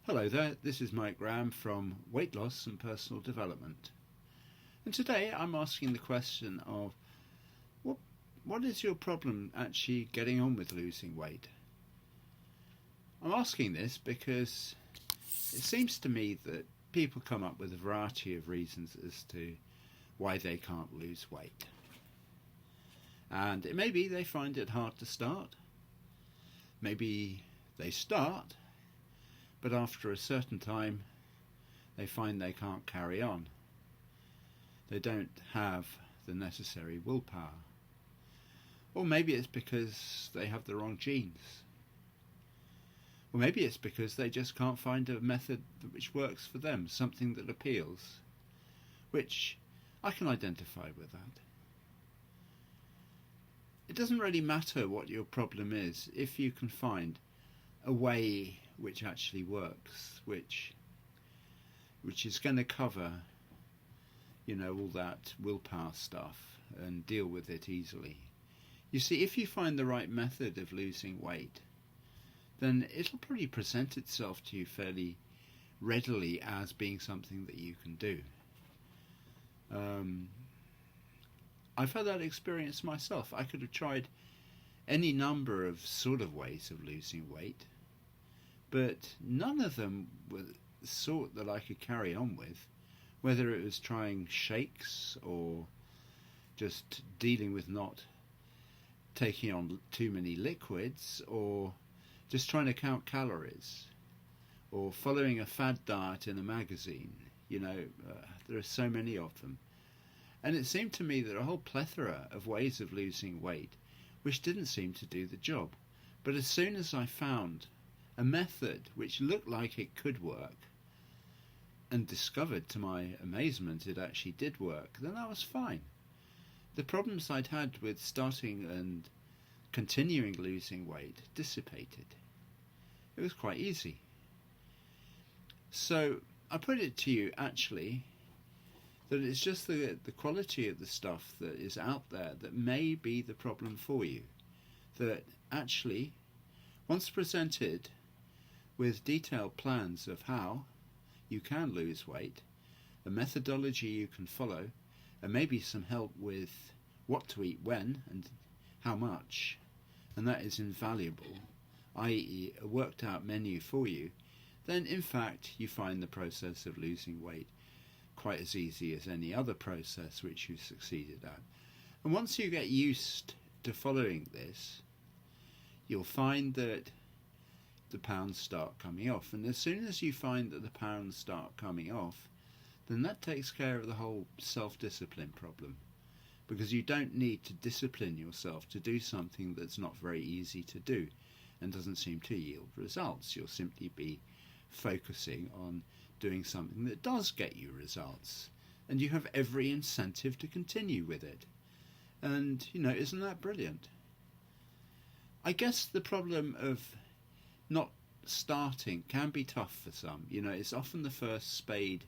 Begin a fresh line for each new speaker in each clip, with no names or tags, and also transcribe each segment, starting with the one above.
Hello there, this is Mike Graham from Weightloss and Personal Development. And today I'm asking the question of what is your problem actually getting on with losing weight? I'm asking this because it seems to me that people come up with a variety of reasons as to why they can't lose weight. And it may be they find it hard to start. Maybe they start, but after a certain time they find they can't carry on. They don't have the necessary willpower. Or maybe it's because they have the wrong genes. Or maybe it's because they just can't find a method which works for them, something that appeals, which I can identify with that. It doesn't really matter what your problem is if you can find a way which actually works, which is going to cover, all that willpower stuff and deal with it easily. You see, if you find the right method of losing weight, then it'll probably present itself to you fairly readily as being something that you can do. I've had that experience myself. I could have tried any number of sort of ways of losing weight, but none of them were the sort that I could carry on with, whether it was trying shakes or just dealing with not taking on too many liquids, or just trying to count calories, or following a fad diet in a magazine. There are so many of them. And it seemed to me that a whole plethora of ways of losing weight which didn't seem to do the job. But as soon as I found a method which looked like it could work, and discovered to my amazement it actually did work, then I was fine. The problems I'd had with starting and continuing losing weight dissipated. It was quite easy. So I put it to you actually that it's just the quality of the stuff that is out there that may be the problem for you. That actually, once presented with detailed plans of how you can lose weight, a methodology you can follow, and maybe some help with what to eat when and how much, and that is invaluable, i.e. a worked out menu for you, then in fact you find the process of losing weight quite as easy as any other process which you've succeeded at. And once you get used to following this, you'll find that the pounds start coming off. And as soon as you find that the pounds start coming off, then that takes care of the whole self-discipline problem, because you don't need to discipline yourself to do something that's not very easy to do and doesn't seem to yield results. You'll simply be focusing on doing something that does get you results, and you have every incentive to continue with it. And isn't that brilliant? I guess the problem of not starting can be tough for some. It's often the first spade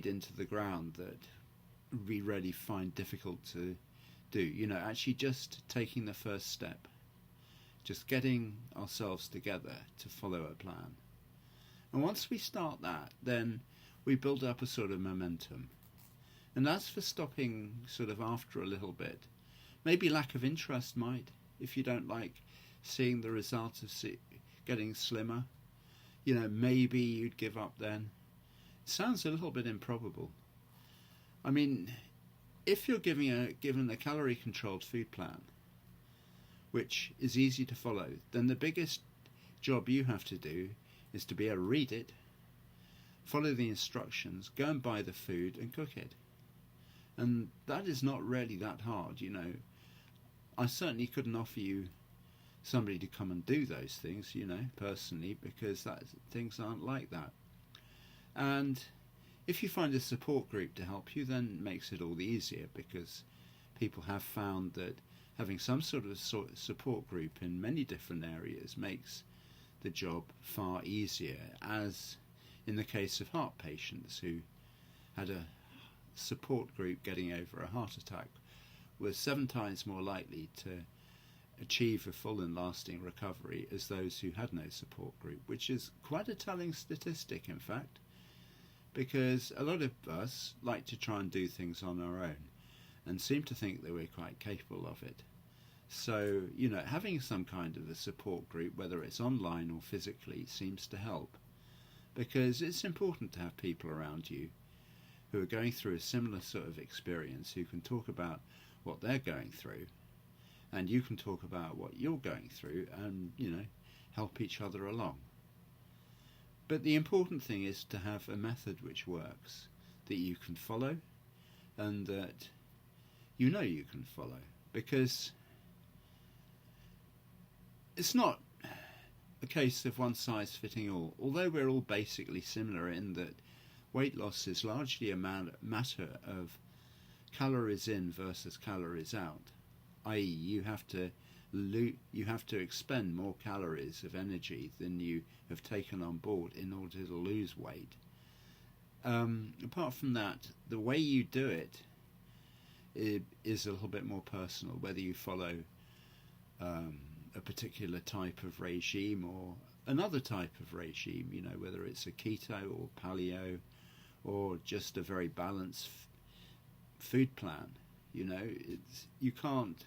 into the ground that we really find difficult to do. Actually just taking the first step, just getting ourselves together to follow a plan. And once we start that, then we build up a sort of momentum. And as for stopping sort of after a little bit, maybe lack of interest might, if you don't like seeing the results of getting slimmer, maybe you'd give up then. It sounds a little bit improbable. I mean, if you're given a calorie-controlled food plan, which is easy to follow, then the biggest job you have to do is to be able to read it, follow the instructions, go and buy the food and cook it. And that is not really that hard. I certainly couldn't offer you somebody to come and do those things, personally, because things aren't like that. And if you find a support group to help you, then it makes it all the easier, because people have found that having some sort of support group in many different areas makes the job far easier, as in the case of heart patients who had a support group getting over a heart attack was 7 times more likely to achieve a full and lasting recovery as those who had no support group, which is quite a telling statistic, in fact, because a lot of us like to try and do things on our own and seem to think that we're quite capable of it. So, having some kind of a support group, whether it's online or physically, seems to help, because it's important to have people around you who are going through a similar sort of experience, who can talk about what they're going through, and you can talk about what you're going through and, help each other along. But the important thing is to have a method which works, that you can follow, and that you can follow, because it's not a case of one size fitting all, although we're all basically similar in that weight loss is largely a matter of calories in versus calories out, i.e. you have to expend more calories of energy than you have taken on board in order to lose weight. Apart from that, the way you do it is a little bit more personal, whether you follow a particular type of regime or another type of regime, whether it's a keto or paleo or just a very balanced food plan. You can't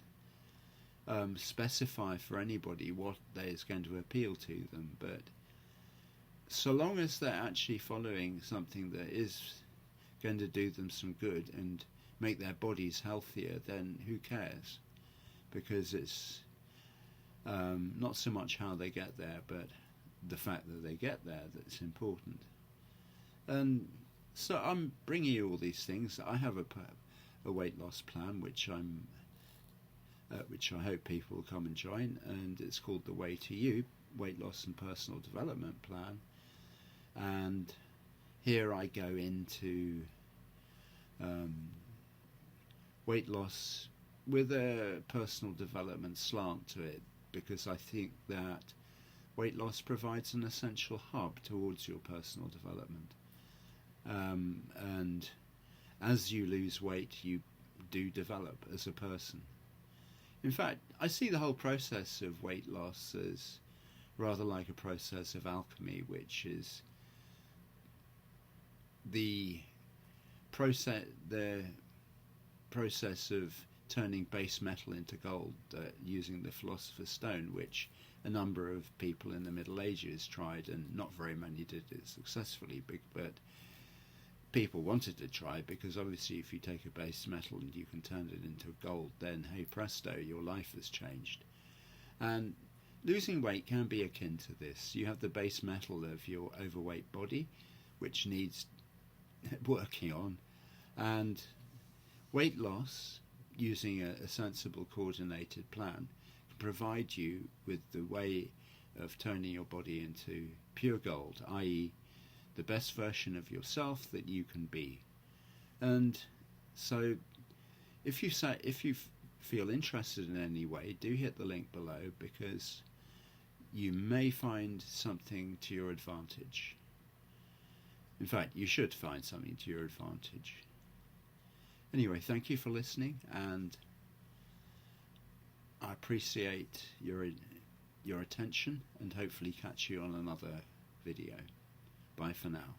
specify for anybody what is going to appeal to them, but so long as they're actually following something that is going to do them some good and make their bodies healthier, then who cares? Because it's not so much how they get there, but the fact that they get there that's important. And so I'm bringing you all these things. I have a weight loss plan which I hope people will come and join, and it's called The Way to You, Weight Loss and Personal Development Plan. And here I go into weight loss with a personal development slant to it, because I think that weight loss provides an essential hub towards your personal development. And as you lose weight, you do develop as a person. In fact, I see the whole process of weight loss as rather like a process of alchemy, which is the process of turning base metal into gold using the Philosopher's Stone, which a number of people in the Middle Ages tried, and not very many did it successfully, but people wanted to try, because obviously if you take a base metal and you can turn it into gold, then hey presto, your life has changed. And losing weight can be akin to this. You have the base metal of your overweight body, which needs working on, and weight loss, using a sensible coordinated plan, can provide you with the way of turning your body into pure gold, i.e. the best version of yourself that you can be. And so if you feel interested in any way, do hit the link below, because you may find something to your advantage. In fact, you should find something to your advantage. Anyway, thank you for listening, and I appreciate your attention, and hopefully catch you on another video. Bye for now.